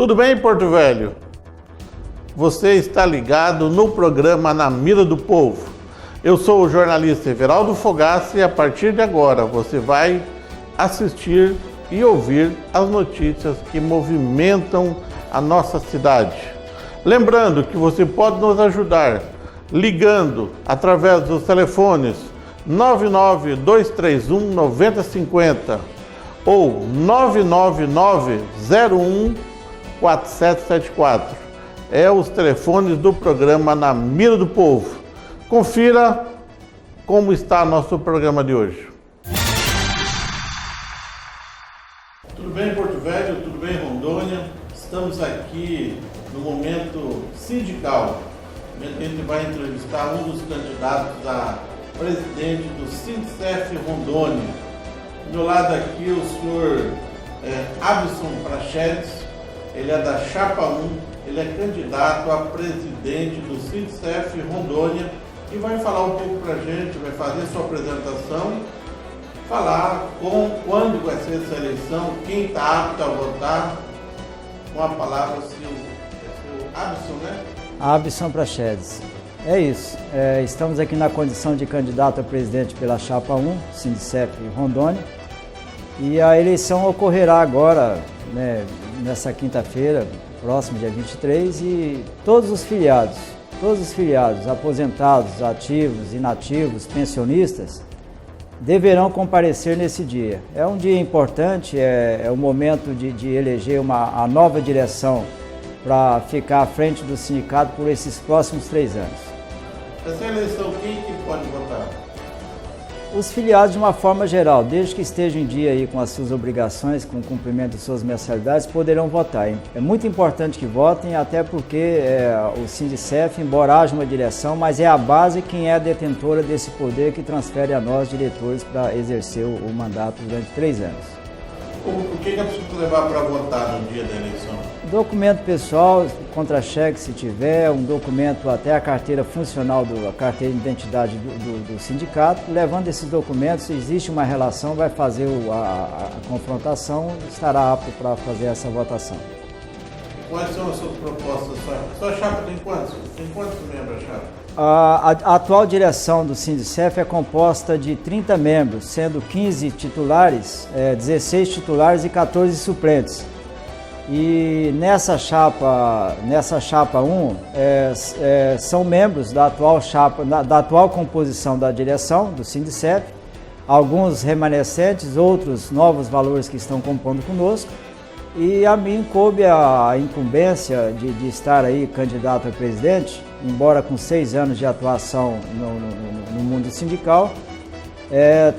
Tudo bem, Porto Velho? Você está ligado no programa Na Mira do Povo. Eu sou o jornalista Everaldo Fogassi e a partir de agora você vai assistir e ouvir as notícias que movimentam a nossa cidade. Lembrando que você pode nos ajudar ligando através dos telefones 99231-9050 ou 999-01-4774. É os telefones do programa Na Mira do Povo. Confira como está nosso programa de hoje. Tudo bem, Porto Velho? Tudo bem, Rondônia? Estamos aqui no momento sindical. A gente vai entrevistar um dos candidatos a presidente do Sindicef Rondônia. Do meu lado aqui o senhor Abson Prachedes, ele é da Chapa 1, ele é candidato a presidente do Sindicef Rondônia e vai falar um pouco para a gente, vai fazer sua apresentação, falar quando vai ser essa eleição, quem está apto a votar. Com a palavra, o seu Abson, né? Abson Prachedes. É isso. Estamos aqui na condição de candidato a presidente pela Chapa 1, Sindicef Rondônia. E a eleição ocorrerá agora, né, nessa quinta-feira, próximo dia 23, e todos os filiados, aposentados, ativos, inativos, pensionistas, deverão comparecer nesse dia. É um dia importante, é o momento de eleger a nova direção para ficar à frente do sindicato por esses próximos 3 anos. Essa eleição, quem que pode votar? Os filiados de uma forma geral, desde que estejam em dia aí com as suas obrigações, com o cumprimento de suas mensalidades, poderão votar. É muito importante que votem, até porque o Sindicef, embora haja uma direção, mas é a base quem é a detentora desse poder que transfere a nós, diretores, para exercer o mandato durante 3 anos. O que é preciso levar para votar no dia da eleição? Documento pessoal, contra-cheque se tiver, um documento até a carteira funcional, a carteira de identidade do sindicato. Levando esses documentos, se existe uma relação, vai fazer a confrontação, estará apto para fazer essa votação. Quais são as suas propostas? Sua chapa tem quantos? Tem quantos membros a chapa? A atual direção do Sindicef é composta de 30 membros, sendo 15 titulares, 16 titulares e 14 suplentes. E nessa chapa 1 são membros da atual composição da direção do Sindicef, alguns remanescentes, outros novos valores que estão compondo conosco. E a mim coube a incumbência de estar aí candidato a presidente, embora com 6 anos de atuação no mundo sindical.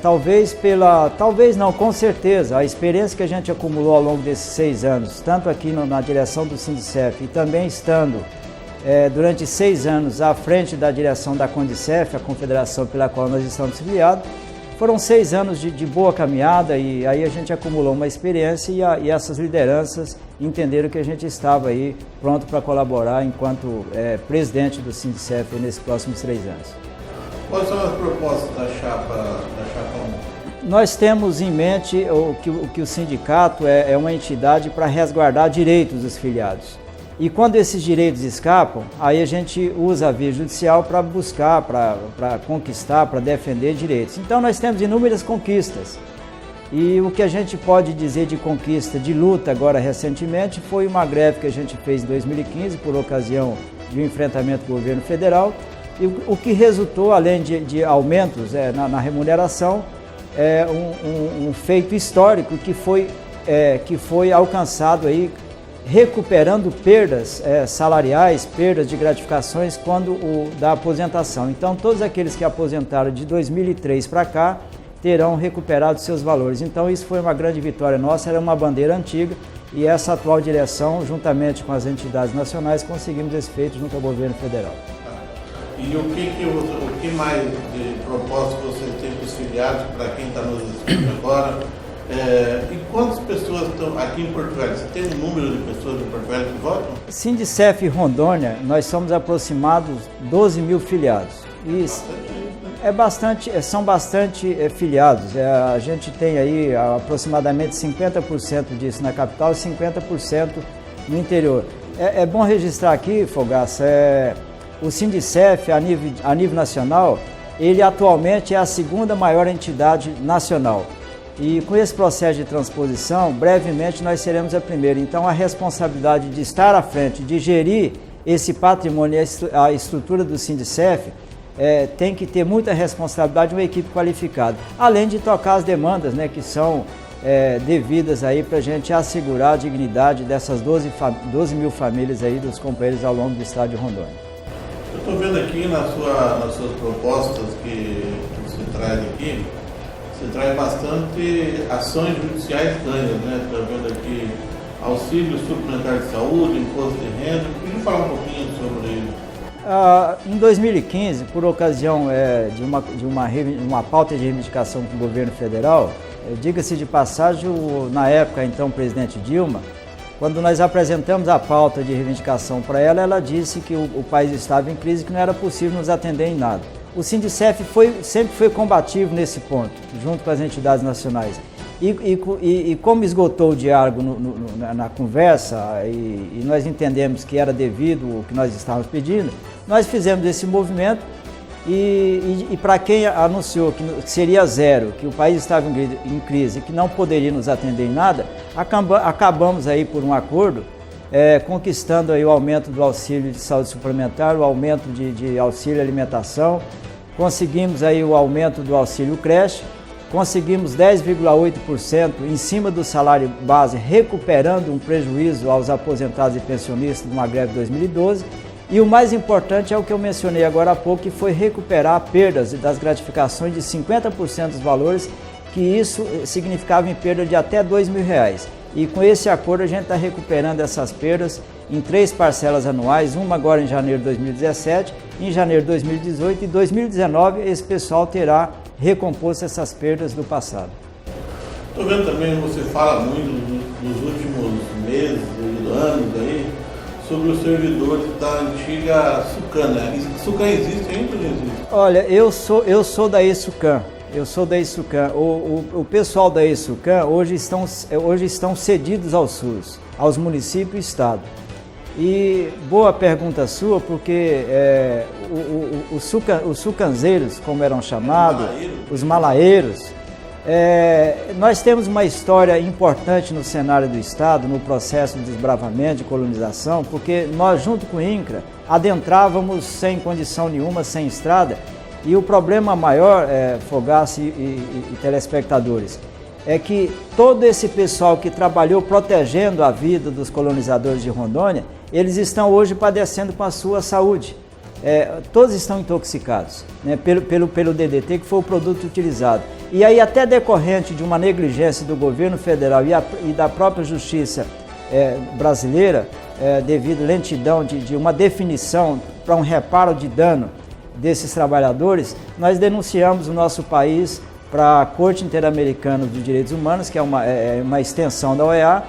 Talvez não, com certeza, a experiência que a gente acumulou ao longo desses 6 anos, tanto aqui na direção do Sindicef e também estando durante 6 anos à frente da direção da Condicef, a confederação pela qual nós estamos filiados, foram 6 anos de boa caminhada e aí a gente acumulou uma experiência e essas lideranças entenderam que a gente estava aí pronto para colaborar enquanto presidente do Sindicef nesses próximos 3 anos. Quais são as propostas da chapa 1? Nós temos em mente que o sindicato é uma entidade para resguardar direitos dos filiados. E quando esses direitos escapam, aí a gente usa a via judicial para buscar, para conquistar, para defender direitos. Então nós temos inúmeras conquistas. E o que a gente pode dizer de conquista, de luta agora recentemente, foi uma greve que a gente fez em 2015 por ocasião de um enfrentamento com o governo federal. E o que resultou, além de aumentos na remuneração, é um feito histórico que foi alcançado aí, recuperando perdas salariais, perdas de gratificações da aposentação. Então, todos aqueles que aposentaram de 2003 para cá terão recuperado seus valores. Então, isso foi uma grande vitória nossa, era uma bandeira antiga e essa atual direção, juntamente com as entidades nacionais, conseguimos esse feito junto ao governo federal. E o que mais de propósito você tem para os filiados, para quem está nos assistindo agora? E quantas pessoas estão aqui em Porto Velho? Você tem um número de pessoas em Porto Velho que votam? Sindicef Rondônia, nós somos aproximados 12 mil filiados. E são bastante filiados. A gente tem aí aproximadamente 50% disso na capital e 50% no interior. É bom registrar aqui, Fogaça, o Sindicef, a nível nacional, ele atualmente é a segunda maior entidade nacional. E com esse processo de transposição, brevemente nós seremos a primeira. Então a responsabilidade de estar à frente, de gerir esse patrimônio, a estrutura do Sindicef, tem que ter muita responsabilidade de uma equipe qualificada. Além de tocar as demandas, né, que são devidas aí para a gente assegurar a dignidade dessas 12 mil famílias aí dos companheiros ao longo do estado de Rondônia. Eu estou vendo aqui nas suas propostas que você traz aqui, você traz bastante ações judiciais ganhas, né? Estou vendo aqui auxílio suplementar de saúde, imposto de renda. Queria falar um pouquinho sobre isso. Em 2015, por ocasião de uma pauta de reivindicação com o governo federal, diga-se de passagem, na época, então, o presidente Dilma, quando nós apresentamos a pauta de reivindicação para ela, ela disse que o país estava em crise e que não era possível nos atender em nada. O Sindicef sempre foi combativo nesse ponto, junto com as entidades nacionais. E como esgotou o diálogo na conversa e nós entendemos que era devido o que nós estávamos pedindo, nós fizemos esse movimento e para quem anunciou que seria zero, que o país estava em crise e que não poderia nos atender em nada, acabamos aí por um acordo conquistando aí o aumento do auxílio de saúde suplementar, o aumento de auxílio alimentação, conseguimos aí o aumento do auxílio creche, conseguimos 10,8% em cima do salário base, recuperando um prejuízo aos aposentados e pensionistas de uma greve de 2012. E o mais importante é o que eu mencionei agora há pouco, que foi recuperar perdas das gratificações de 50% dos valores, que isso significava em perda de até R$2.000. E com esse acordo a gente está recuperando essas perdas em 3 parcelas anuais, uma agora em janeiro de 2017, em janeiro de 2018 e 2019 esse pessoal terá recomposto essas perdas do passado. Estou vendo também, você fala muito nos últimos meses e anos aí, sobre os servidores da antiga Sucan, né? Sucan existe ainda ou não existe? Olha, eu sou da ESUCAN. Eu sou da ESUCAN. O pessoal da ESUCAN hoje estão cedidos ao SUS, aos municípios e estado. E boa pergunta sua, porque os sucanzeiros, como eram chamados, os malaeiros, nós temos uma história importante no cenário do estado, no processo de desbravamento, de colonização, porque nós, junto com o INCRA, adentrávamos sem condição nenhuma, sem estrada. E o problema maior, Fogaça e telespectadores, é que todo esse pessoal que trabalhou protegendo a vida dos colonizadores de Rondônia, eles estão hoje padecendo com a sua saúde. Todos estão intoxicados, né, pelo DDT, que foi o produto utilizado. E aí, até decorrente de uma negligência do governo federal e da própria justiça brasileira, devido à lentidão de uma definição para um reparo de dano desses trabalhadores, nós denunciamos o nosso país para a Corte Interamericana dos Direitos Humanos, que é uma extensão da OEA,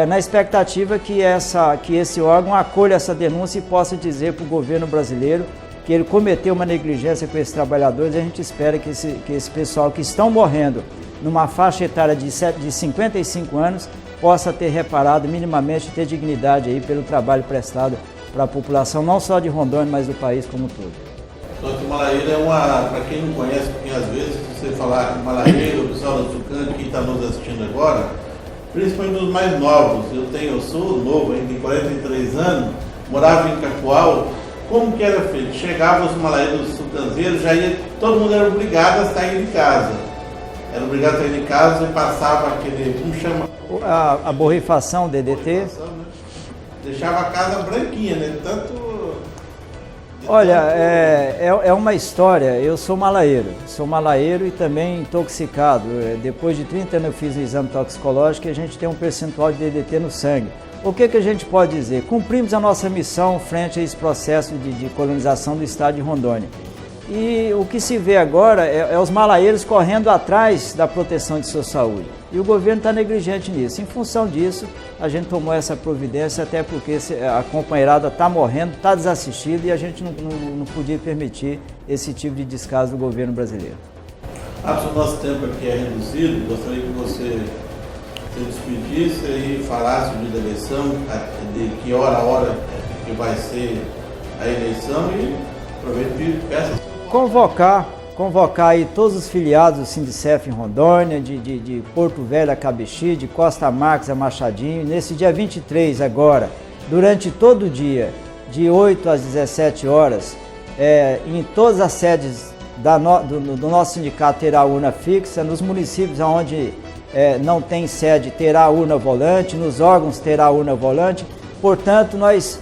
na expectativa que esse órgão acolha essa denúncia e possa dizer para o governo brasileiro que ele cometeu uma negligência com esses trabalhadores. A gente espera que esse pessoal que estão morrendo numa faixa etária de 55 anos possa ter reparado minimamente, ter dignidade aí pelo trabalho prestado para a população, não só de Rondônia, mas do país como um todo. Então, Malaíra para quem não conhece, porque às vezes se você falar que Malaíra, o pessoal da Sucan, quem está nos assistindo agora, principalmente os mais novos, eu sou novo, ainda tem 43 anos, morava em Cacoal. Como que era feito? Chegava os malaíros sucanzeiros, todo mundo era obrigado a sair de casa. Era obrigado a sair de casa e passava aquele, como chama? A borrifação, DDT. Né? Deixava a casa branquinha, né? Olha, é uma história. Eu sou malaeiro e também intoxicado. Depois de 30 anos eu fiz o exame toxicológico e a gente tem um percentual de DDT no sangue. O que a gente pode dizer? Cumprimos a nossa missão frente a esse processo de colonização do estado de Rondônia. E o que se vê agora é os malaeiros correndo atrás da proteção de sua saúde. E o governo está negligente nisso. Em função disso, a gente tomou essa providência, até porque a companheirada está morrendo, está desassistida e a gente não podia permitir esse tipo de descaso do governo brasileiro. O nosso tempo aqui é reduzido, gostaria que você se despedisse e falasse da eleição, de que hora que vai ser a eleição, e aproveito e peço. Convocar aí todos os filiados do Sindicef em Rondônia, de Porto Velho a Cabixi, de Costa Marques a Machadinho, nesse dia 23 agora, durante todo o dia, de 8 às 17 horas, em todas as sedes do nosso sindicato terá urna fixa, nos municípios onde não tem sede terá urna volante, nos órgãos terá urna volante. Portanto, nós,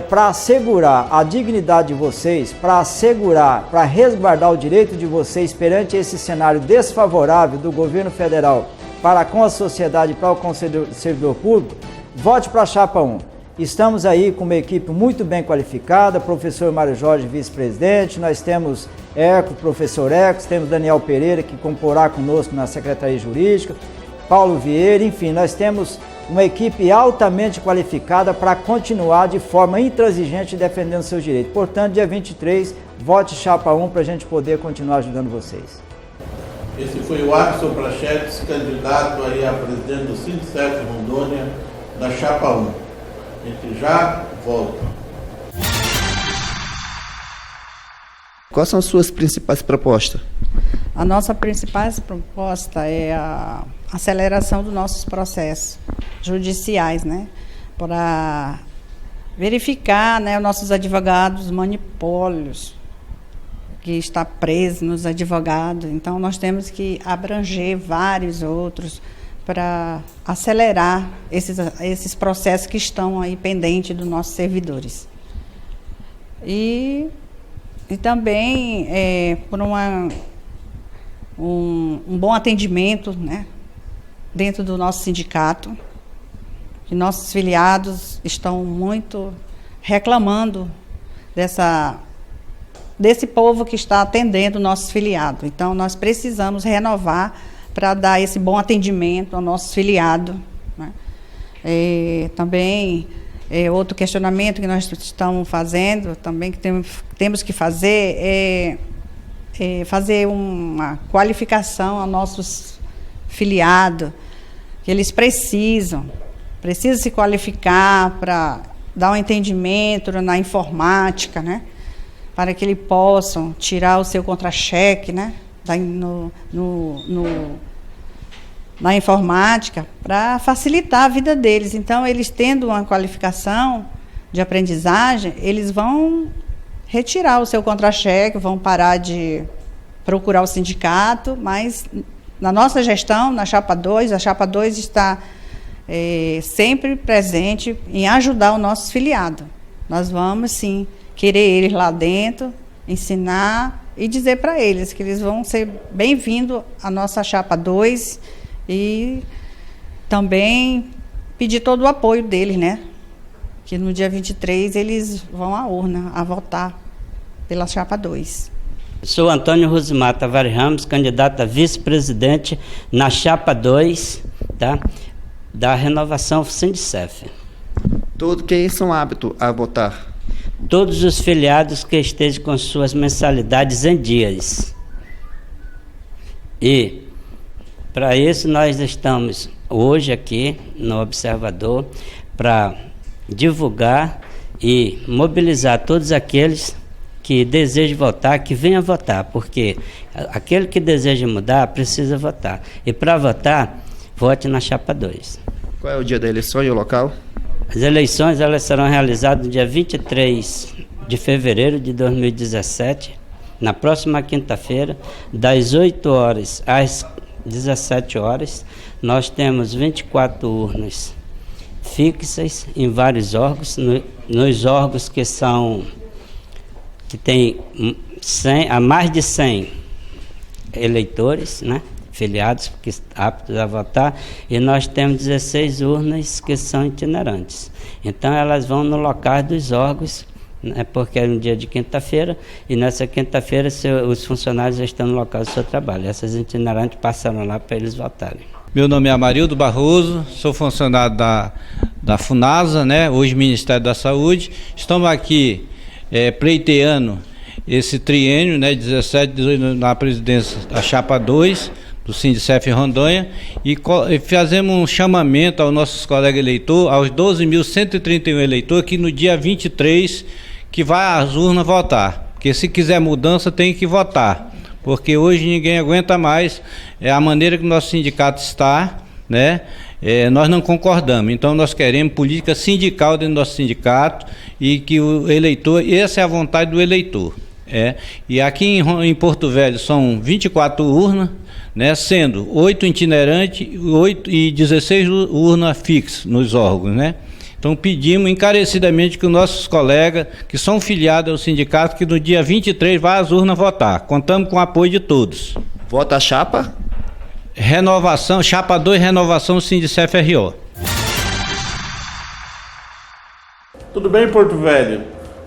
para assegurar a dignidade de vocês, para resguardar o direito de vocês perante esse cenário desfavorável do governo federal para com a sociedade, para o servidor público, vote para a Chapa 1. Estamos aí com uma equipe muito bem qualificada, professor Mário Jorge, vice-presidente, nós temos professor Ecos, temos Daniel Pereira, que comporá conosco na Secretaria Jurídica, Paulo Vieira, enfim, nós temos uma equipe altamente qualificada para continuar de forma intransigente defendendo seus direitos. Portanto, dia 23, vote Chapa 1 para a gente poder continuar ajudando vocês. Esse foi o Axel Prachetes, candidato aí a presidente do Sindicef Rondônia, da Chapa 1. A gente já volta. Quais são as suas principais propostas? A nossa principal proposta é a aceleração dos nossos processos judiciais, né? Para verificar, né, os nossos advogados monopólios que está preso nos advogados. Então, nós temos que abranger vários outros para acelerar esses processos que estão aí pendentes dos nossos servidores. E também por um bom atendimento, né, dentro do nosso sindicato, que nossos filiados estão muito reclamando desse povo que está atendendo nossos filiados. Então, nós precisamos renovar para dar esse bom atendimento ao nosso filiado, né? Também, outro questionamento que nós estamos fazendo, também que temos que fazer, fazer uma qualificação aos nossos filiados, que eles precisam se qualificar para dar um entendimento na informática, né? Para que eles possam tirar o seu contra-cheque, né? Na informática, para facilitar a vida deles. Então, eles tendo uma qualificação de aprendizagem, eles vão retirar o seu contra-cheque, vão parar de procurar o sindicato, mas na nossa gestão, na Chapa 2, a Chapa 2 está sempre presente em ajudar o nosso filiado. Nós vamos, sim, querer eles lá dentro, ensinar e dizer para eles que eles vão ser bem-vindos à nossa Chapa 2 e também pedir todo o apoio deles, né? Que no dia 23 eles vão à urna a votar pela Chapa 2. Sou Antônio Rosimar Tavares Ramos, candidato a vice-presidente na Chapa 2, tá? Da renovação Sindicef. Quem são aptos a votar? Todos os filiados que estejam com suas mensalidades em dias. E, para isso, nós estamos hoje aqui no Observador para divulgar e mobilizar todos aqueles que desejam votar, que venham votar, porque aquele que deseja mudar precisa votar. E para votar, vote na Chapa 2. Qual é o dia da eleição e o local? As eleições elas serão realizadas no dia 23 de fevereiro de 2017, na próxima quinta-feira, das 8 horas às 17 horas. Nós temos 24 urnas fixas em vários órgãos, nos órgãos que tem 100, a mais de 100 eleitores, né? Filiados que aptos a votar, e nós temos 16 urnas que são itinerantes. Então elas vão no local dos órgãos, né, porque é um dia de quinta-feira, e nessa quinta-feira os funcionários já estão no local do seu trabalho. Essas itinerantes passaram lá para eles votarem. Meu nome é Amarildo Barroso, sou funcionário da FUNASA, né, hoje Ministério da Saúde. Estamos aqui pleiteando esse triênio, né, 17, 18, na presidência da Chapa 2, do Sindicef Rondônia, e fazemos um chamamento aos nossos colegas eleitores, aos 12.131 eleitores, que no dia 23 que vai às urnas votar, porque se quiser mudança tem que votar, porque hoje ninguém aguenta mais a maneira que o nosso sindicato está, né? Nós não concordamos, então nós queremos política sindical dentro do nosso sindicato, e que o eleitor, essa é a vontade do eleitor. E aqui em Porto Velho são 24 urnas, né, sendo 8 itinerantes e 16 urnas fixas nos órgãos, né? Então pedimos encarecidamente que os nossos colegas que são filiados ao sindicato, que no dia 23 vá às urnas votar. Contamos com o apoio de todos. Vota a chapa? Renovação, chapa 2, renovação Sindicef RO. Tudo bem, Porto Velho?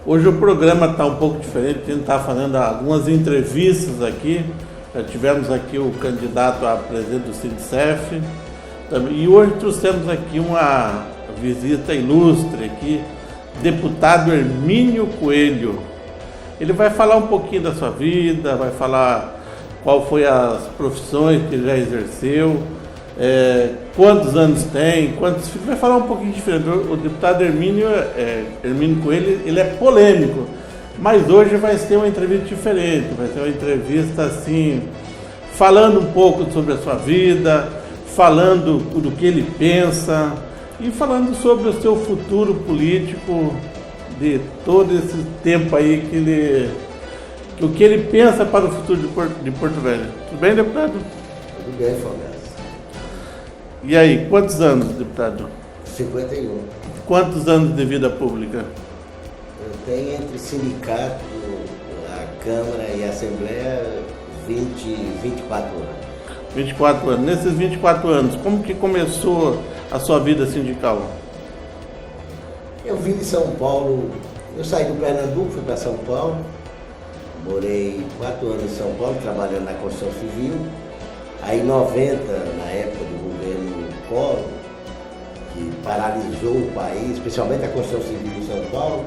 Hoje o programa está um pouco diferente, a gente está fazendo algumas entrevistas aqui. Já tivemos aqui o candidato a presidente do Sindicef, e hoje trouxemos aqui uma visita ilustre aqui, deputado Hermínio Coelho. Ele vai falar um pouquinho da sua vida, vai falar qual foi as profissões que ele já exerceu, quantos anos tem, quantos filhos, vai falar um pouquinho diferente. O deputado Hermínio Coelho, ele é polêmico, mas hoje vai ser uma entrevista diferente, vai ser uma entrevista assim, falando um pouco sobre a sua vida, falando do que ele pensa e falando sobre o seu futuro político, de todo esse tempo aí o que ele pensa para o futuro de Porto Velho. Tudo bem, deputado? Tudo bem, Fogaça. E aí, quantos anos, deputado? 51. Quantos anos de vida pública? Eu tenho entre sindicato, a Câmara e a Assembleia 24 anos. 24 anos. Nesses 24 anos, como que começou a sua vida sindical? Eu vim de São Paulo, eu saí do Pernambuco, fui para São Paulo, morei 4 anos em São Paulo, trabalhando na construção civil. Aí em 90, na época do governo Collor, que paralisou o país, especialmente a construção civil em São Paulo.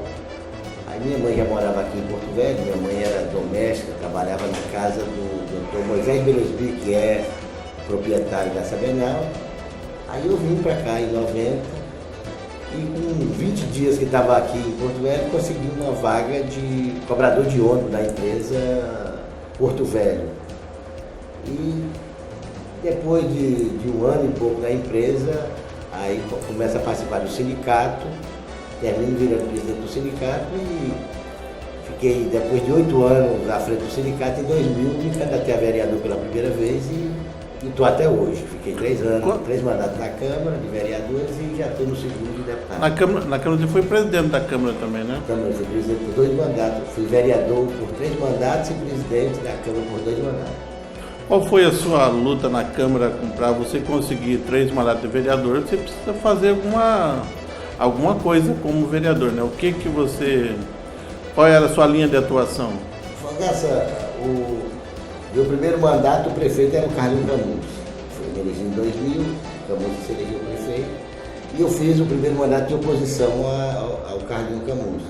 Aí minha mãe já morava aqui em Porto Velho, minha mãe era doméstica, trabalhava na casa do Dr. Moisés Belesbi, que é proprietário da Sabenal. Aí eu vim para cá em 90 e com 20 dias que estava aqui em Porto Velho, consegui uma vaga de cobrador de ônibus da empresa Porto Velho. E depois de um ano e pouco na empresa, aí começa a participar do sindicato, termino virando presidente do sindicato e fiquei, depois de 8 anos à frente do sindicato, em 2000 me candidatei a vereador pela primeira vez e estou até hoje. Fiquei 3 anos, 3 mandatos na Câmara de vereadores e já estou no segundo de deputado. Na Câmara você foi presidente da Câmara também, né? Câmara, fui presidente por 2 mandatos, fui vereador por 3 mandatos e presidente da Câmara por 2 mandatos. Qual foi a sua luta na Câmara para você conseguir 3 mandatos de vereador? Você precisa fazer alguma coisa como vereador, né? Qual era a sua linha de atuação? Fogaça, o meu primeiro mandato, o prefeito era o Carlinho Camus. Foi elegido em 2000, Camus se elegeu prefeito, e eu fiz o primeiro mandato de oposição ao Carlinho Camus.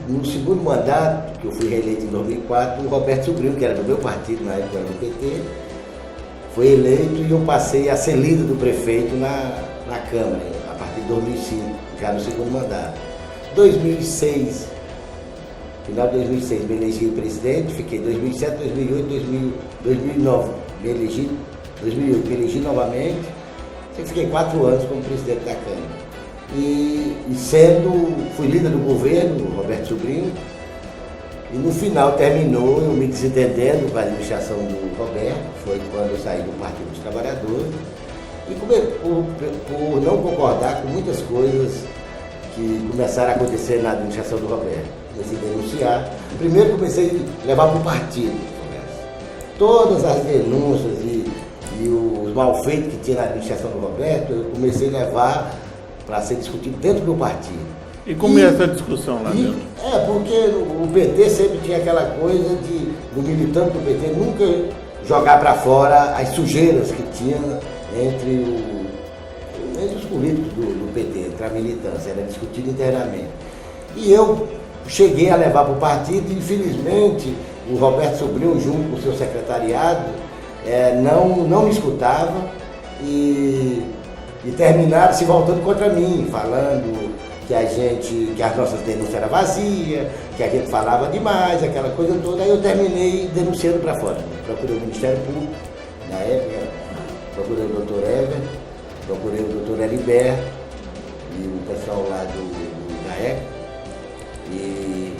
No segundo mandato, que eu fui reeleito em 2004, o Roberto Sobrinho, que era do meu partido, na época era do PT, foi eleito e eu passei a ser líder do prefeito na Câmara, a partir de 2005, já no segundo mandato. 2006, final de 2006, me elegi presidente, fiquei 2007, 2008, 2009, me elegi, 2008, me elegi novamente, fiquei 4 anos como presidente da Câmara. E fui líder do governo, Roberto Sobrinho, e no final terminou eu me desentendendo com a administração do Roberto, foi quando eu saí do Partido dos Trabalhadores, e por não concordar com muitas coisas que começaram a acontecer na administração do Roberto. Comecei a denunciar. Primeiro comecei a levar para o partido. Todas as denúncias e os malfeitos que tinha na administração do Roberto, eu comecei a levar para ser discutido dentro do partido. E como é essa discussão lá dentro? Porque o PT sempre tinha aquela coisa do militante do PT nunca jogar para fora as sujeiras que tinha entre os políticos do PT, entre a militância, era discutido internamente. E eu cheguei a levar para o partido e, infelizmente, o Roberto Sobrinho, junto com o seu secretariado, não me escutava e terminaram se voltando contra mim, falando que as nossas denúncias eram vazias, que a gente falava demais, aquela coisa toda. Aí eu terminei denunciando para fora. Procurei o Ministério Público, na época, procurei o doutor Ever, procurei o doutor Heriberto e o pessoal lá do GAEC, e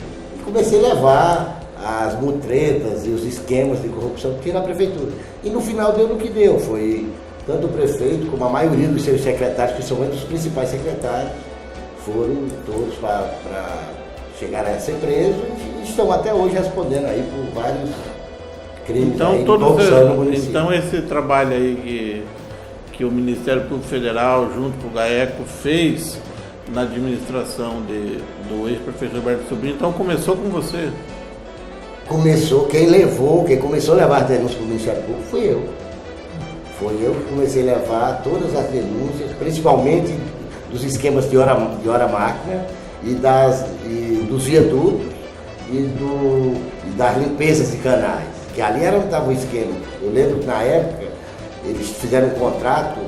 comecei a levar as mutretas e os esquemas de corrupção que tinha na prefeitura. E no final deu no que deu, foi tanto o prefeito como a maioria dos seus secretários, principalmente os principais secretários, foram todos para chegar a ser presos e estão até hoje respondendo aí por vários crimes então, aí de corrupção no município. Então esse trabalho aí que o Ministério Público Federal, junto com o GAECO, fez na administração do ex-prefeito Roberto Sobrinho, então começou com você? Começou, quem começou a levar as denúncias para o Ministério Público fui eu. Foi eu que comecei a levar todas as denúncias, principalmente dos esquemas de hora máquina e dos viadutos e das limpezas de canais, que ali era onde estava o esquema. Eu lembro que na época eles fizeram um contrato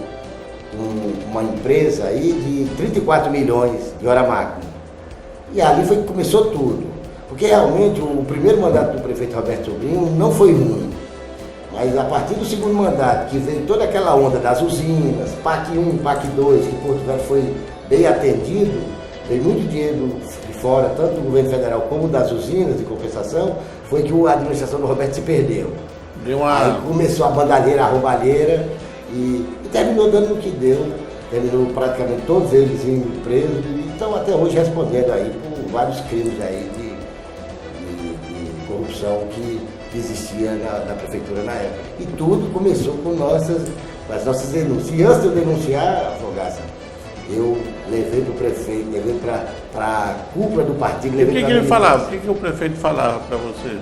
com uma empresa aí de 34 milhões de hora máquina. E ali foi que começou tudo. Porque realmente o primeiro mandato do prefeito Roberto Sobrinho não foi ruim. Mas a partir do segundo mandato, que veio toda aquela onda das usinas, PAC 1, PAC 2, que Porto Velho foi bem atendido, veio muito dinheiro de fora, tanto do governo federal como das usinas de compensação, foi que a administração do Roberto se perdeu. Aí começou a bandalheira, a roubalheira e terminou dando o que deu. Terminou praticamente todos eles indo presos e estão até hoje respondendo aí por vários crimes aí de corrupção que existia na prefeitura na época. E tudo começou com as nossas denúncias. E antes de eu denunciar, Fogaça, eu levei para o prefeito, levei para a cúpula do partido. O que ele falava? O que o prefeito falava para você?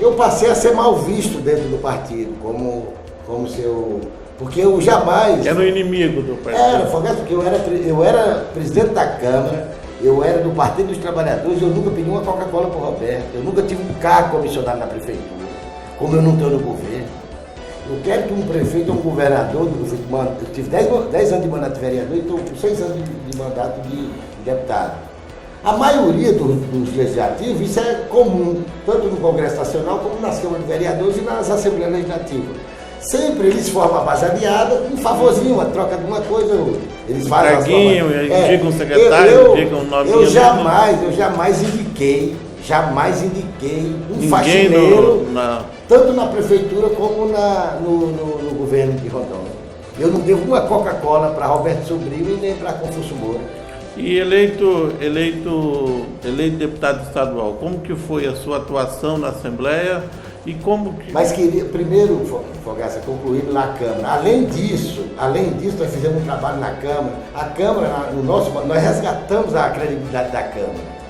Eu passei a ser mal visto dentro do partido, como se eu... Porque eu jamais... Era o inimigo do partido. Era, Fogaça, porque eu era presidente da Câmara, eu era do Partido dos Trabalhadores, eu nunca pedi uma Coca-Cola para o Roberto, eu nunca tive um cargo comissionado na prefeitura, como eu não tenho no governo. Eu quero que um prefeito ou um governador, eu tive 10 anos de mandato de vereador e estou com 6 anos de mandato de deputado. A maioria dos legislativos, isso é comum, tanto no Congresso Nacional como nas câmaras de vereadores e nas Assembleias Legislativas. Sempre eles formam a base aliada, um favorzinho, uma troca de uma coisa ou outra. Eles fazem indicam um secretário, indicam um nome. Eu jamais indiquei um faxineiro, tanto na prefeitura como no governo de Rondônia. Eu não devo uma Coca-Cola para Roberto Sobrinho e nem para Confúcio Moura. E eleito deputado estadual, como que foi a sua atuação na Assembleia? E como que... Mas queria, primeiro, Fogaça, concluindo na Câmara. Além disso, nós fizemos um trabalho na Câmara. A Câmara, nós resgatamos a credibilidade da Câmara.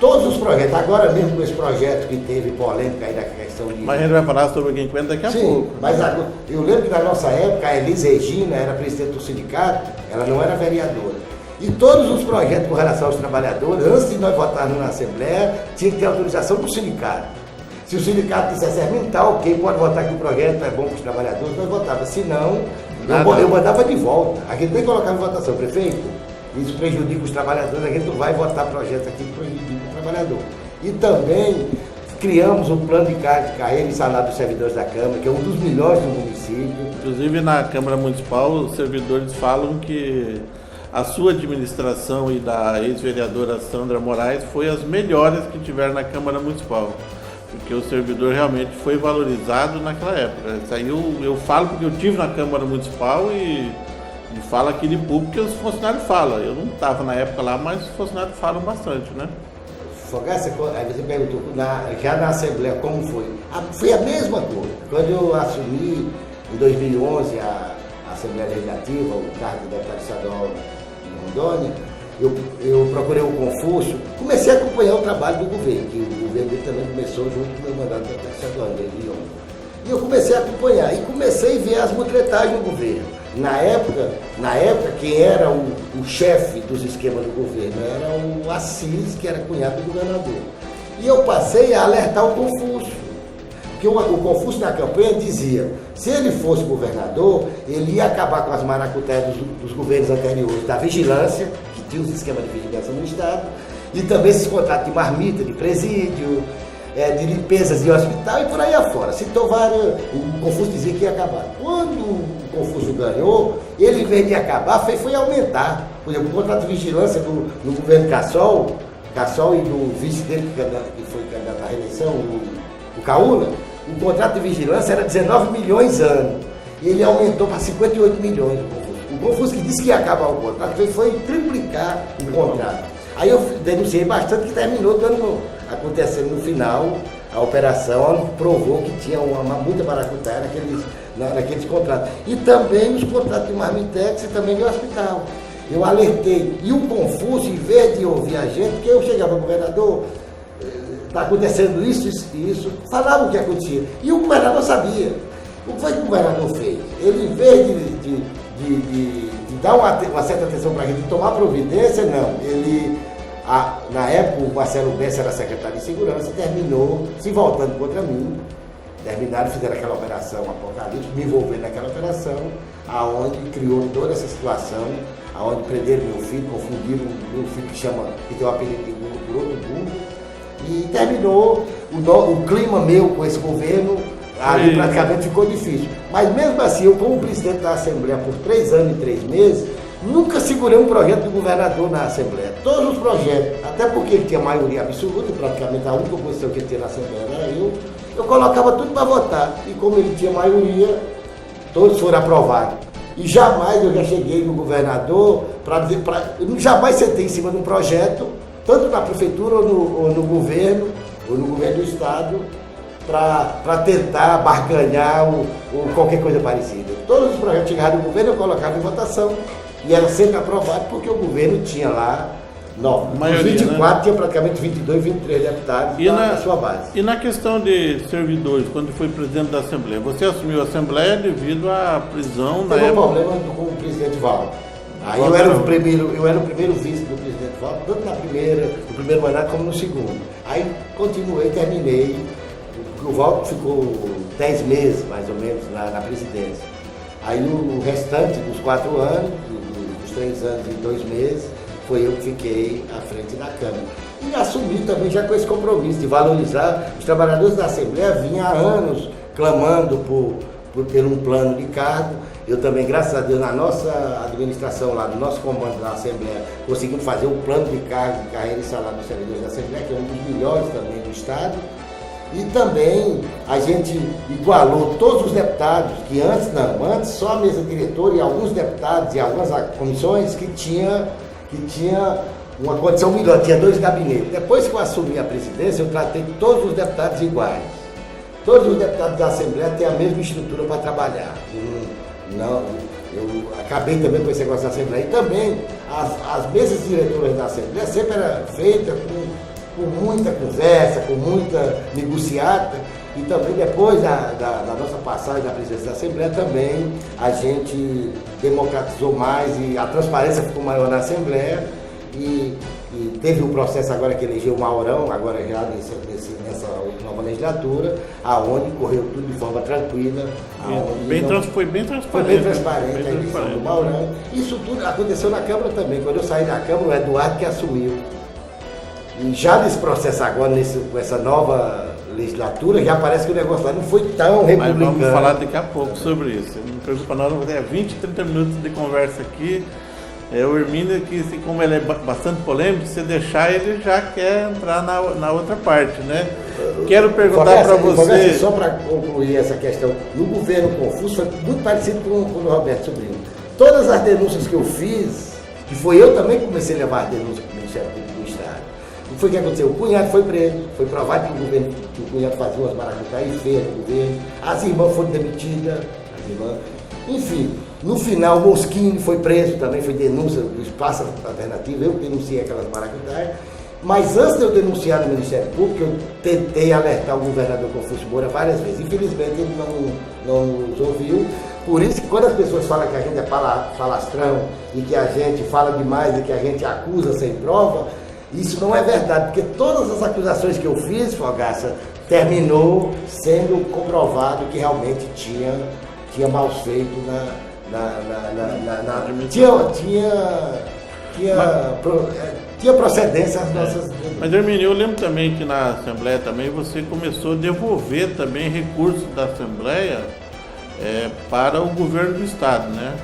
Todos os projetos, agora mesmo com esse projeto que teve polêmica aí da questão de... Mas a gente vai falar sobre o Guinquento daqui a pouco. Mas eu lembro que na nossa época a Elise Regina era presidente do sindicato, ela não era vereadora. E todos os projetos com relação aos trabalhadores, antes de nós votarmos na Assembleia, tinha que ter autorização do sindicato. Se o sindicato dissesse, tá ok, pode votar que o projeto é bom para os trabalhadores, nós votávamos. Se não, eu mandava de volta. A gente nem colocava em votação, prefeito, isso prejudica os trabalhadores, a gente não vai votar projeto aqui que prejudica o trabalhador. E também criamos um plano de carreira e salário dos servidores da Câmara, que é um dos melhores do município. Inclusive na Câmara Municipal, os servidores falam que a sua administração e da ex-vereadora Sandra Moraes foi as melhores que tiveram na Câmara Municipal. Porque o servidor realmente foi valorizado naquela época. Isso aí eu falo porque eu estive na Câmara Municipal e falo aqui de público que os funcionários falam. Eu não estava na época lá, mas os funcionários falam bastante, né? Fogaça, aí você perguntou, já na Assembleia, como foi? Foi a mesma coisa. Quando eu assumi, em 2011, a Assembleia Legislativa, o cargo de deputado estadual de Rondônia, eu procurei o Confúcio, comecei a acompanhar o trabalho do governo, que o governo dele também começou junto com o meu mandato de deputado estadual, em 2011. E eu comecei a acompanhar, e comecei a ver as mutretagens do governo. Na época, quem era o chefe dos esquemas do governo era o Assis, que era cunhado do governador. E eu passei a alertar o Confúcio. Porque o Confúcio na campanha dizia, se ele fosse governador, ele ia acabar com as maracutaias dos governos anteriores, da vigilância, que tinha os esquemas de vigilância no Estado, e também esses contratos de marmita, de presídio, de limpezas de hospital e por aí afora. Citou vários, o Confúcio dizia que ia acabar. Quando o Confúcio ganhou, ele, em vez de acabar, foi aumentar. Por exemplo, o contrato de vigilância no governo Cassol e do vice dele, que foi candidato à reeleição, o Caúna, o contrato de vigilância era 19 milhões ano. E ele aumentou para 58 milhões. O Confúcio que disse que ia acabar o contrato, foi triplicar o contrato. Aí eu denunciei bastante, que terminou acontecendo no final, a operação provou que tinha muita maracutaia naqueles contratos. E também os contratos de marmitex e também de hospital. Eu alertei. E o Confúcio, em vez de ouvir a gente, porque eu chegava ao governador, está acontecendo isso, falava o que acontecia. E o governador sabia. O que foi que o governador fez? Ele, em vez de dar uma certa atenção para a gente, de tomar providência, não. Ele, na época, o Marcelo Bessa era secretário de Segurança, terminou se voltando contra mim. Fizeram aquela operação apocalíptica, me envolvendo naquela operação, aonde criou toda essa situação, aonde prenderam meu filho, confundiram meu filho que tem o apelido de burro por outro burro, e terminou o clima meu com esse governo, ali praticamente ficou difícil. Mas mesmo assim, eu como presidente da Assembleia por 3 anos e 3 meses, nunca segurei um projeto do governador na Assembleia. Todos os projetos, até porque ele tinha maioria absoluta, praticamente a única oposição que ele tinha na Assembleia era eu colocava tudo para votar. E como ele tinha maioria, todos foram aprovados. E jamais eu já cheguei no governador eu jamais sentei em cima de um projeto, tanto na prefeitura ou no governo do Estado, para tentar barganhar ou qualquer coisa parecida. Todos os projetos chegaram no governo, eu colocava em votação e era sempre aprovado, porque o governo tinha lá, os 24, né? Tinha praticamente 22, 23 deputados na sua base. E na questão de servidores, quando foi presidente da Assembleia, você assumiu a Assembleia devido à prisão na época? Teve um problema com o presidente Valdo. Aí eu era o primeiro vice do presidente Valdo, tanto no primeiro mandato como no segundo. Aí continuei, terminei. O Valdo ficou 10 meses, mais ou menos, na presidência. Aí o restante dos 4 anos, dos 3 anos e 2 meses, foi eu que fiquei à frente da Câmara. E assumi também já com esse compromisso de valorizar. Os trabalhadores da Assembleia vinham há anos clamando por ter um plano de cargo. Eu também, graças a Deus, na nossa administração lá, no nosso comando da Assembleia, conseguimos fazer um plano de cargo, de carreira e salário dos servidores da Assembleia, que é um dos melhores também do Estado. E também a gente igualou todos os deputados, que antes só a mesa diretora e alguns deputados e algumas comissões que tinha uma condição melhor, tinha 2 gabinetes. Depois que eu assumi a presidência, eu tratei todos os deputados iguais. Todos os deputados da Assembleia têm a mesma estrutura para trabalhar. Eu acabei também com esse negócio da Assembleia. E também as mesas diretoras da Assembleia sempre eram feitas com muita conversa, com muita negociata, e também depois da nossa passagem da presidência da Assembleia, também a gente democratizou mais e a transparência ficou maior na Assembleia, e teve um processo agora que elegeu o Maurão, agora já nessa nova legislatura, aonde correu tudo de forma tranquila. Foi bem transparente. Foi bem transparente a eleição do Maurão. Isso tudo aconteceu na Câmara também. Quando eu saí da Câmara, o Eduardo que assumiu. E já nesse processo agora, com essa nova legislatura, já parece que o negócio lá não foi tão republicano. Mas vamos falar daqui a pouco sobre isso. Não preocupa não, vou ter 20, 30 minutos de conversa aqui. O Hermínio, que como ele é bastante polêmico, se deixar, ele já quer entrar na outra parte, né? Quero perguntar para você... Só para concluir essa questão, no governo Confúcio foi muito parecido com o do Roberto Sobrinho. Todas as denúncias que eu fiz, que foi eu também que comecei a levar as denúncias para o Ministério Público do Estado. O que foi que aconteceu? O cunhado foi preso, foi provado que o cunhado fazia umas maracutaias feias no governo, as irmãs foram demitidas, enfim, no final o Moschini foi preso, também foi denúncia do Espaço Alternativo, eu denunciei aquelas maracutaias, mas antes de eu denunciar no Ministério Público, eu tentei alertar o governador Confúcio Moura várias vezes, infelizmente ele não nos ouviu. Por isso que quando as pessoas falam que a gente é falastrão e que a gente fala demais e que a gente acusa sem prova, isso não é verdade, porque todas as acusações que eu fiz, Fogaça, terminou sendo comprovado que realmente tinha mal feito tinha procedência às nossas... Mas, Hermínio, eu lembro também que na Assembleia também você começou a devolver também recursos da Assembleia para o governo do Estado, né?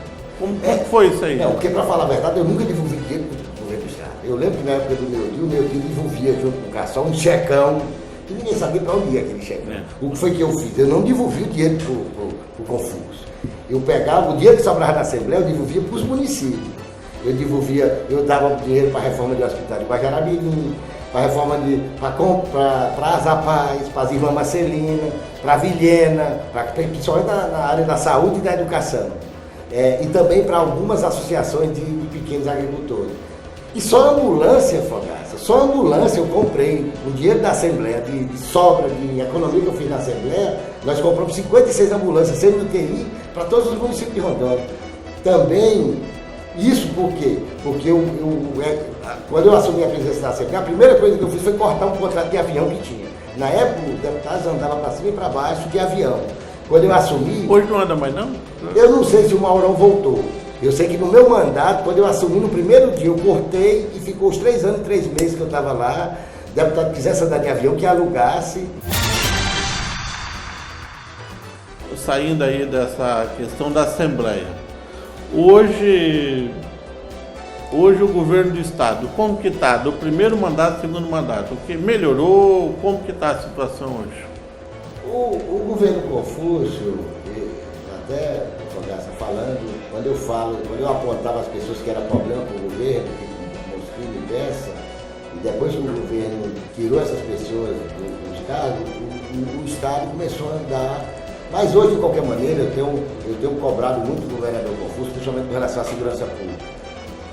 Como foi isso aí? Não, porque, para falar a verdade, eu nunca devolvi dinheiro para o governo do Estado. Eu lembro que na época do meu tio devolvia junto com o garçom um checão, que ninguém sabia para onde ia aquele checão. O que foi que eu fiz? Eu não devolvi o dinheiro para o Confuso. Eu pegava o dinheiro que sobrava na Assembleia, eu devolvia para os municípios. Eu dava dinheiro para a reforma de hospital de Guajaramirim, para a reforma para Azapaz, para as Irmãs Marcelina, para a Vilhena, principalmente na área da saúde e da educação. E também para algumas associações de pequenos agricultores. E só ambulância, Fogaça, só ambulância eu comprei. O dinheiro da Assembleia, de sobra, de economia que eu fiz na Assembleia, nós compramos 56 ambulâncias, sendo do TI, para todos os municípios de Rondônia. Também, isso por quê? Porque quando eu assumi a presidência da Assembleia, a primeira coisa que eu fiz foi cortar um contrato de avião que tinha. Na época, os deputados andavam para cima e para baixo de avião. Quando eu assumi... Hoje não anda mais, não? Eu não sei se o Maurão voltou. Eu sei que no meu mandato, quando eu assumi no primeiro dia, eu cortei e ficou os 3 anos e 3 meses que eu estava lá. O deputado que quisesse andar de avião, que alugasse. Saindo aí dessa questão da Assembleia. Hoje o governo do Estado, como que está? Do primeiro mandato, segundo mandato, o que melhorou? Como que está a situação hoje? O governo Confúcio, até Fogaça falando, quando eu apontava as pessoas que era problema para o governo, que Mosquini e dessa, e depois que o governo tirou essas pessoas do Estado, o Estado começou a andar. Mas hoje, de qualquer maneira, eu tenho cobrado muito do governador Confúcio, principalmente com relação à segurança pública.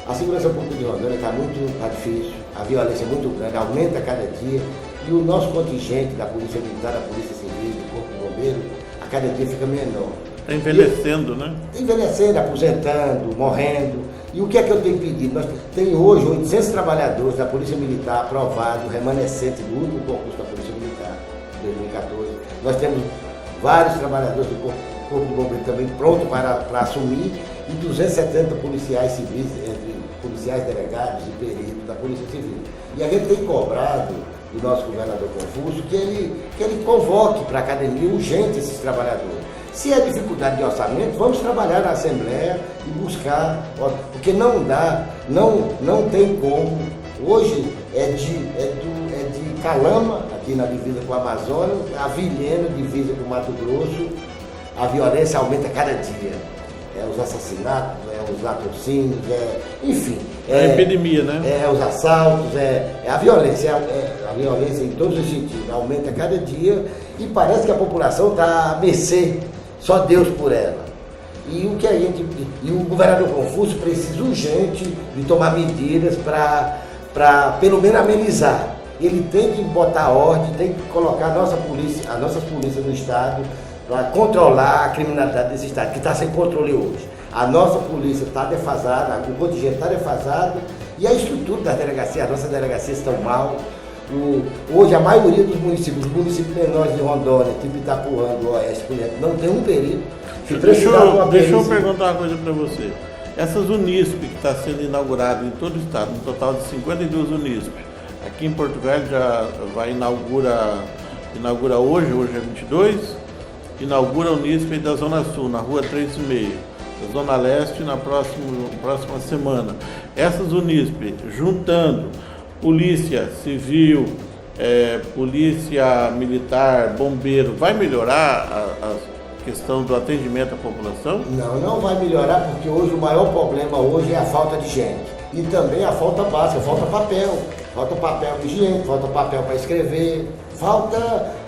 A segurança pública de Rondônia está difícil, a violência é muito grande, aumenta a cada dia, e o nosso contingente da Polícia Militar, da Polícia Civil, do Corpo de Bombeiro, a cada dia fica menor. Está envelhecendo, né? Envelhecendo, aposentando, morrendo. E o que é que eu tenho pedido? Nós temos hoje 800 trabalhadores da Polícia Militar aprovados, remanescente do último concurso da Polícia Militar, 2014. Nós temos vários trabalhadores do Corpo de Bombeiro também prontos para assumir, e 270 policiais civis, entre policiais delegados e peritos da Polícia Civil. E a gente tem cobrado do nosso governador Confúcio que ele convoque para a academia urgente esses trabalhadores. Se é dificuldade de orçamento, vamos trabalhar na Assembleia e buscar, porque não dá, não tem como. Hoje é de Calama, aqui na divisa com o Amazonas, a Vilhena, divisa com o Mato Grosso, a violência aumenta cada dia. Os assassinatos, os latrocínios, enfim. A epidemia, né? Os assaltos, a violência em todos os sentidos, aumenta cada dia e parece que a população está a mercê, só Deus por ela. E o governador Confúcio precisa urgente de tomar medidas para pelo menos amenizar. Ele tem que botar ordem, tem que colocar as nossas polícias do Estado para controlar a criminalidade desse Estado, que está sem controle hoje. A nossa polícia está defasada, o contingente está defasado e a estrutura das delegacias, as nossas delegacias estão mal. Hoje a maioria dos municípios, os municípios menores de Rondônia, tipo Itapuã, do Oeste, por exemplo, não tem um perito. Deixa eu perguntar uma coisa para você. Essas Unisp que está sendo inaugurada em todo o estado, um total de 52 Unisp, aqui em Porto Velho já vai inaugura hoje é 22, inaugura a Unisp da Zona Sul, na rua 3,5, da Zona Leste na próxima semana. Essas Unisp, juntando Polícia Civil, Polícia Militar, Bombeiro, vai melhorar a questão do atendimento à população? Não vai melhorar, porque hoje o maior problema hoje é a falta de gente. E também a falta básica, falta papel higiênico, falta papel para escrever,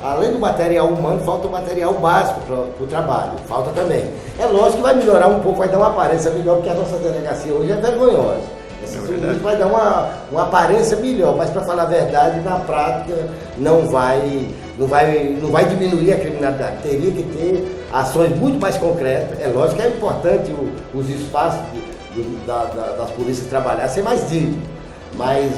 além do material humano, falta o material básico para o trabalho, falta também. É lógico que vai melhorar um pouco, vai dar uma aparência melhor, porque a nossa delegacia hoje é vergonhosa. Vai dar uma aparência melhor, mas para falar a verdade, na prática não vai diminuir a criminalidade. Teria que ter ações muito mais concretas. É lógico que é importante os espaços das polícias trabalhar ser mais dignos, mas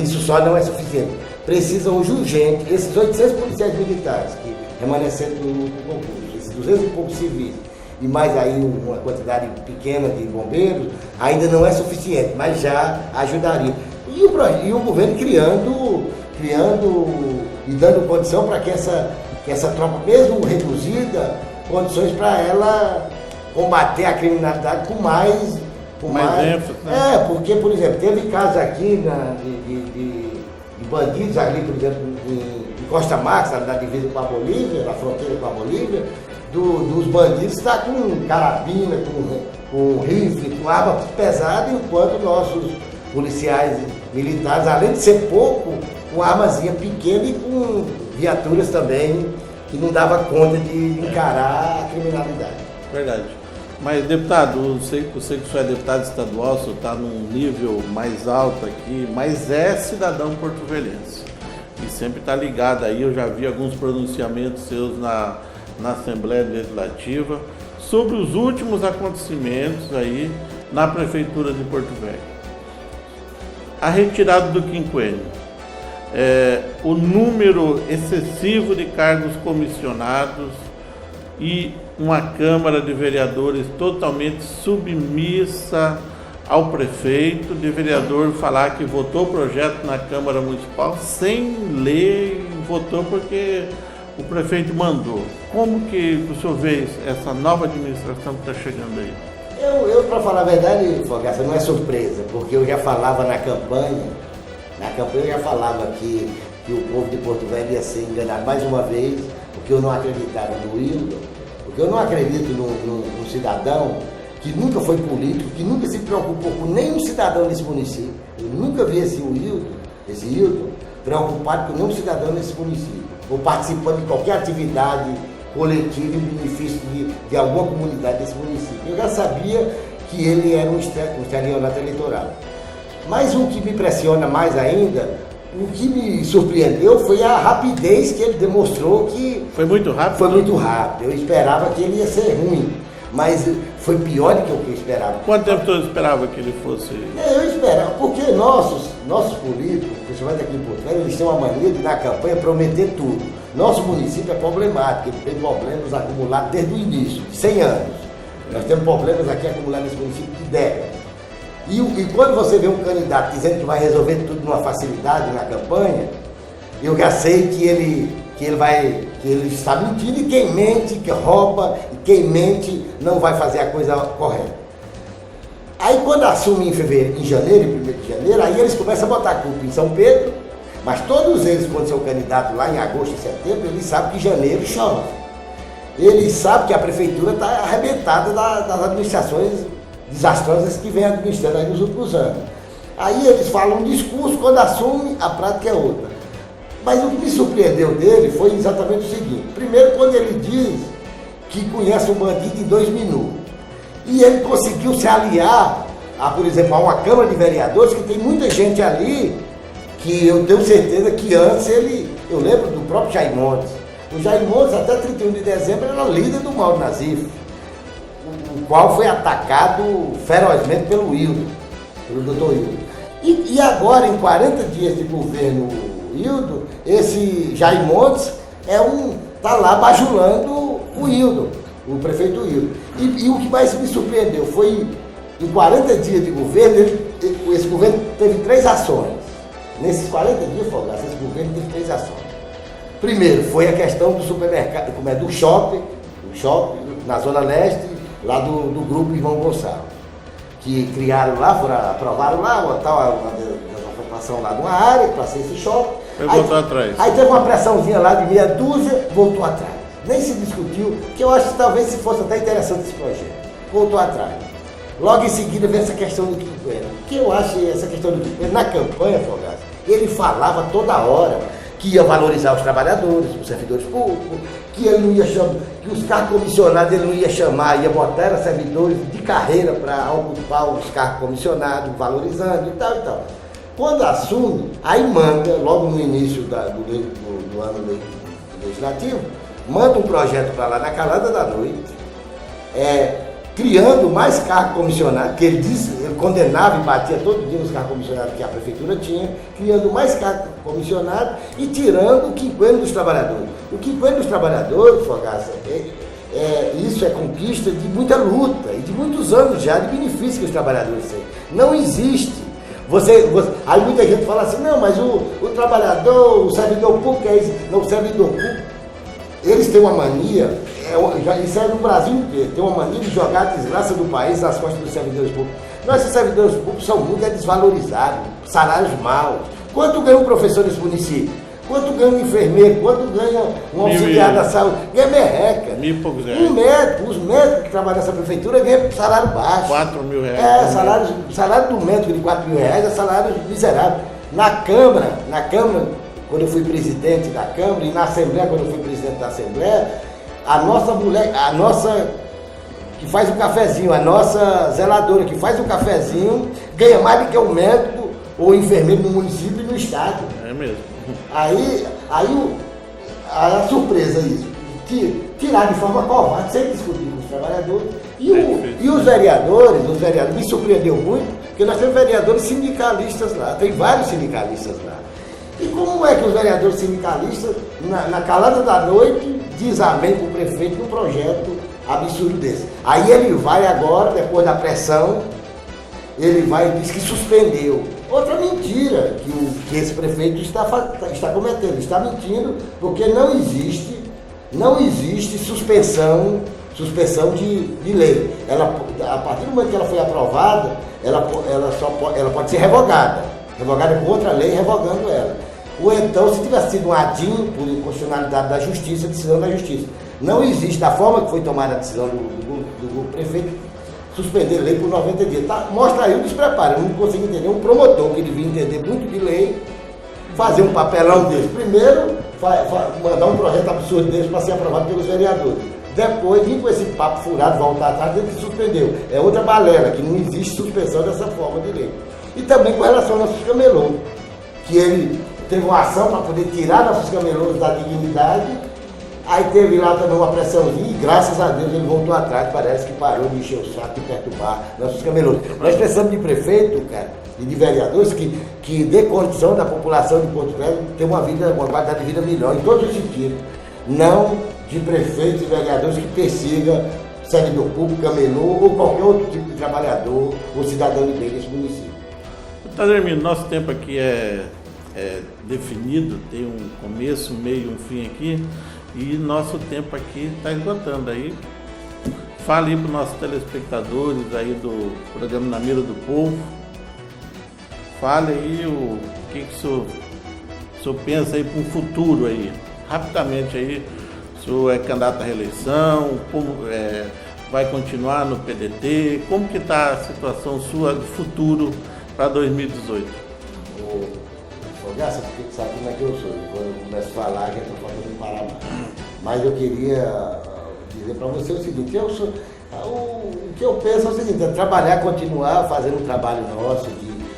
isso só não é suficiente. precisam urgente, esses 800 policiais militares que remanescentes do concurso, esses 200 e poucos civis, e mais aí uma quantidade pequena de bombeiros, ainda não é suficiente, mas já ajudaria. E o governo criando e dando condição para que essa tropa, mesmo reduzida, condições para ela combater a criminalidade com mais ênfase, né? Porque, por exemplo, teve casos aqui de bandidos ali, por exemplo, em Costa Marques, na divisa com a Bolívia, na fronteira com a Bolívia, dos bandidos está com carabina, com rifle, com arma pesada, enquanto nossos policiais militares, além de ser pouco, com armazinha pequena e com viaturas também, que não dava conta de encarar a criminalidade. Verdade. Mas, deputado, eu sei que o senhor é deputado estadual, o senhor está num nível mais alto aqui, mas é cidadão porto-velhense. E sempre está ligado aí, eu já vi alguns pronunciamentos seus na Assembleia Legislativa sobre os últimos acontecimentos aí na Prefeitura de Porto Velho. A retirada do quinquênio, o número excessivo de cargos comissionados e uma Câmara de Vereadores totalmente submissa ao prefeito, de vereador falar que votou o projeto na Câmara Municipal sem ler, votou porque o prefeito mandou. Como que o senhor vê essa nova administração que está chegando aí? Eu para falar a verdade, Fogaça, não é surpresa, porque eu já falava na campanha eu já falava que o povo de Porto Velho ia ser enganado mais uma vez, porque eu não acreditava no Wildo, porque eu não acredito num cidadão que nunca foi político, que nunca se preocupou com nenhum cidadão nesse município. Eu nunca vi esse Wildo preocupado com nenhum cidadão nesse município, ou participando de qualquer atividade coletiva em benefício de alguma comunidade desse município. Eu já sabia que ele era um estelionato eleitoral. Mas o que me impressiona mais ainda, o que me surpreendeu foi a rapidez que ele demonstrou que... Foi muito rápido? Foi muito rápido. Eu esperava que ele ia ser ruim, mas foi pior do que o que eu esperava. Quanto tempo você esperava que ele fosse? Eu esperava, porque nossos políticos, principalmente aqui em Porto Velho, eles têm uma mania de, na campanha, prometer tudo. Nosso município é problemático, ele tem problemas acumulados desde o início, 100 anos. Nós temos problemas aqui acumulados nesse município de décadas. E quando você vê um candidato dizendo que vai resolver tudo numa facilidade na campanha, eu já sei que ele está mentindo, e quem mente, que rouba, e quem mente não vai fazer a coisa correta. Aí quando assume em janeiro, em 1º de janeiro, aí eles começam a botar a culpa em São Pedro, mas todos eles, quando são candidatos lá em agosto e setembro, eles sabem que janeiro chove. Eles sabem que a prefeitura está arrebentada das administrações desastrosas que vem administrando aí nos últimos anos. Aí eles falam um discurso, quando assumem, a prática é outra. Mas o que me surpreendeu dele foi exatamente o seguinte: primeiro, quando ele diz que conhece um bandido em 2 minutos, e ele conseguiu se aliar por exemplo, a uma Câmara de Vereadores que tem muita gente ali que eu tenho certeza que antes eu lembro do próprio Jair Montes. O Jair Montes, até 31 de dezembro, era líder do Mauro Nazif, o qual foi atacado ferozmente pelo doutor Hildo. E agora, em 40 dias de governo Hildo, esse Jair Montes está lá bajulando o Hildo, o prefeito Hildo. E o que mais me surpreendeu foi, em 40 dias de governo, esse governo teve 3 ações. Nesses 40 dias, Fogaça, esse governo teve 3 ações. Primeiro, foi a questão do supermercado, do shopping, na Zona Leste, lá do grupo Irmão Gonçalves, que criaram lá, aprovaram lá uma ocupação lá de uma área para ser esse shopping. Voltou atrás. Aí teve uma pressãozinha lá de meia dúzia, voltou atrás. Nem se discutiu, que eu acho que talvez se fosse até interessante esse projeto. Voltou atrás. Logo em seguida veio essa questão do quinquênio. O que eu acho essa questão do quinquênio? Na campanha, Fogaça, ele falava toda hora que ia valorizar os trabalhadores, os servidores públicos, que ele não ia chamar, que os cargos comissionados ele não ia chamar, ia botar servidores de carreira para ocupar os cargos comissionados, valorizando e tal e tal. Quando assume, aí manda, logo no início do ano legislativo, manda um projeto para lá na calada da noite, criando mais cargo comissionado, que ele condenava e batia todo dia nos cargos comissionados que a prefeitura tinha, criando mais cargo comissionado e tirando o quinquênio dos trabalhadores. O quinquênio dos trabalhadores, Fogaça, isso é conquista de muita luta e de muitos anos já de benefício que os trabalhadores têm. Não existe. Aí muita gente fala assim, não, mas o trabalhador, o servidor público é isso. Não, o servidor público, eles têm uma mania, isso é no Brasil inteiro, tem uma mania de jogar a desgraça do país nas costas dos servidores públicos. Nossos servidores públicos são muito desvalorizados, salários maus. Quanto ganha um professor nesse município? Quanto ganha um enfermeiro? Quanto ganha um auxiliar da saúde? Ganha merreca. R$ 1.000 reais. Os médicos que trabalham nessa prefeitura ganham salário baixo. R$ 4.000. Salário do médico de R$ 4.000 é salário miserável. Na Câmara, quando eu fui presidente da Câmara, e na Assembleia, quando eu fui presidente da Assembleia, a nossa que faz o cafezinho, a nossa zeladora que faz o cafezinho, ganha mais do que o médico ou o enfermeiro no município e no estado. É mesmo. Aí a surpresa isso, tirar de forma covarde, sem discutir com os trabalhadores. E os vereadores me surpreendeu muito, porque nós temos vereadores sindicalistas lá, tem vários sindicalistas lá. E como é que os vereadores sindicalistas, na calada da noite, diz amém para o prefeito num projeto absurdo desse? Aí ele vai agora, depois da pressão, ele vai e diz que suspendeu. Outra mentira que esse prefeito está cometendo, está mentindo, porque não existe suspensão de lei. A partir do momento que ela foi aprovada, ela pode ser revogada com outra lei revogando ela. Ou então, se tivesse sido um adinho por inconstitucionalidade da justiça, decisão da justiça. Não existe, da forma que foi tomada a decisão do prefeito, suspender lei por 90 dias. Mostra aí o despreparo. Eu não consigo entender um promotor que devia entender muito de lei, fazer um papelão desse. Primeiro, mandar um projeto absurdo desse para ser aprovado pelos vereadores. Depois, vir com esse papo furado, voltar atrás, dizer que suspendeu. É outra balela, que não existe suspensão dessa forma de lei. E também com relação ao nossos camelôs, que ele teve uma ação para poder tirar nossos camelôs da dignidade. Aí teve lá também uma pressãozinha e graças a Deus ele voltou atrás, parece que parou de encher o saco e perturbar nossos camelôs. Nós precisamos de prefeito, cara, e de vereadores que dê condição da população de Porto Velho ter uma qualidade de vida melhor, em todos os sentidos. Não de prefeitos e vereadores que persigam servidor público, camelô ou qualquer outro tipo de trabalhador ou cidadão de bem desse município. Tadermino, nosso tempo aqui é definido, tem um começo, um meio e um fim aqui. E nosso tempo aqui está esgotando aí. Fale aí para os nossos telespectadores aí do programa Na Mira do Povo. Fale aí o que o senhor pensa aí para um futuro aí. Rapidamente aí, o senhor é candidato à reeleição, como vai continuar no PDT, como que está a situação sua do futuro para 2018? Fogaça, porque tu sabe como é que eu sou. Quando eu começo a falar, a gente não pode parar mais. Mas eu queria dizer para você o seguinte, o que eu penso é o seguinte, é trabalhar, continuar fazendo um trabalho nosso,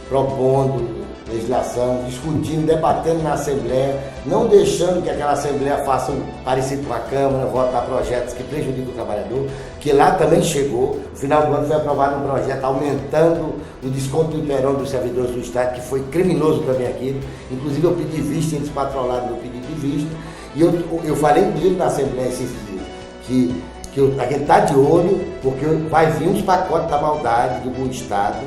propondo legislação, discutindo, debatendo na Assembleia, não deixando que aquela Assembleia faça parecido com a Câmara, votar projetos que prejudicam o trabalhador, que lá também chegou. No final do ano foi aprovado um projeto aumentando o desconto do IPERON dos servidores do Estado, que foi criminoso também aquilo. Inclusive eu pedi vista, eles patrolaram meu pedido de vista. E eu falei inclusive na Assembleia esses dias, que a gente está de olho, porque vai vir uns pacotes da maldade do Estado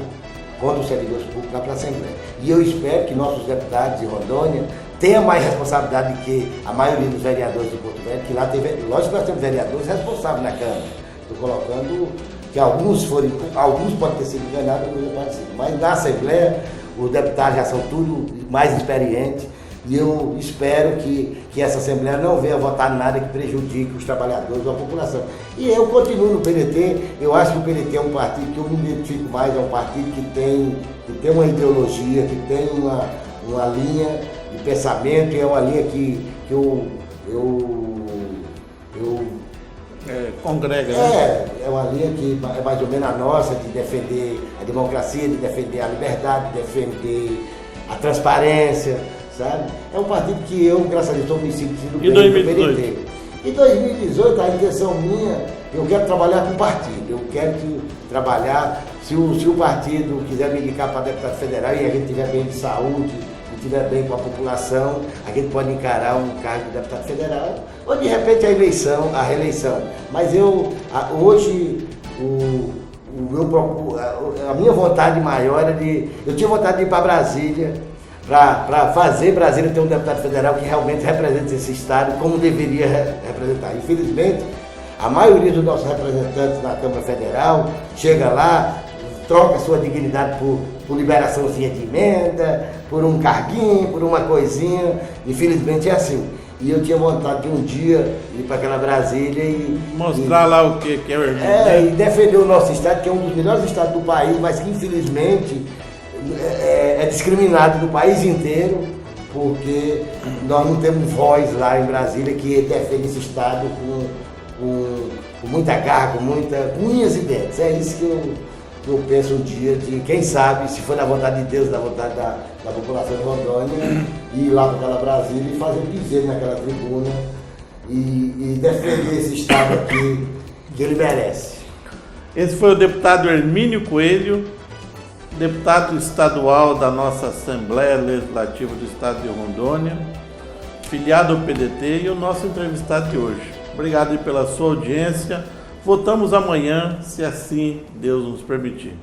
contra os servidores públicos lá para a Assembleia. E eu espero que nossos deputados de Rondônia tenham mais responsabilidade do que a maioria dos vereadores de Porto Velho, que lá tem, lógico que nós temos vereadores responsáveis na Câmara. Estou colocando que alguns podem ter sido enganados, outros não podem ser. Mas na Assembleia, os deputados já são tudo mais experientes. E eu espero que essa Assembleia não venha votar nada que prejudique os trabalhadores ou a população. E eu continuo no PDT, eu acho que o PDT é um partido que eu me identifico mais, é um partido que tem uma ideologia, que tem uma linha de pensamento, e é uma linha que eu congrega, né? É uma linha que é mais ou menos a nossa, de defender a democracia, de defender a liberdade, de defender a transparência, sabe? É um partido que eu, graças a Deus, estou me sentindo bem no PDT. Em 2018, a intenção minha, eu quero trabalhar com o partido, eu quero trabalhar, se o partido quiser me indicar para deputado federal e a gente estiver bem de saúde, e estiver bem com a população, a gente pode encarar um cargo de deputado federal, ou de repente a reeleição. Mas hoje, a minha vontade maior eu tinha vontade de ir para Brasília, para fazer Brasília ter um deputado federal que realmente represente esse estado como deveria representar. Infelizmente, a maioria dos nossos representantes na Câmara Federal chega lá, troca sua dignidade por liberaçãozinha de emenda, por um carguinho, por uma coisinha. Infelizmente é assim. E eu tinha vontade de um dia ir para aquela Brasília e mostrar lá o que é o Hermínio. E defender o nosso estado, que é um dos melhores estados do país, mas que infelizmente é discriminado no país inteiro, porque nós não temos voz lá em Brasília que defende esse estado com muita garra, com unhas e dentes. É isso que eu penso um dia de, quem sabe, se for na vontade de Deus, na vontade da população de Rondônia, ir lá para aquela Brasília e fazer um piseiro naquela tribuna e defender esse estado aqui que ele merece. Esse foi o deputado Hermínio Coelho, deputado estadual da nossa Assembleia Legislativa do Estado de Rondônia, filiado ao PDT, e o nosso entrevistado de hoje. Obrigado pela sua audiência. Voltamos amanhã, se assim Deus nos permitir.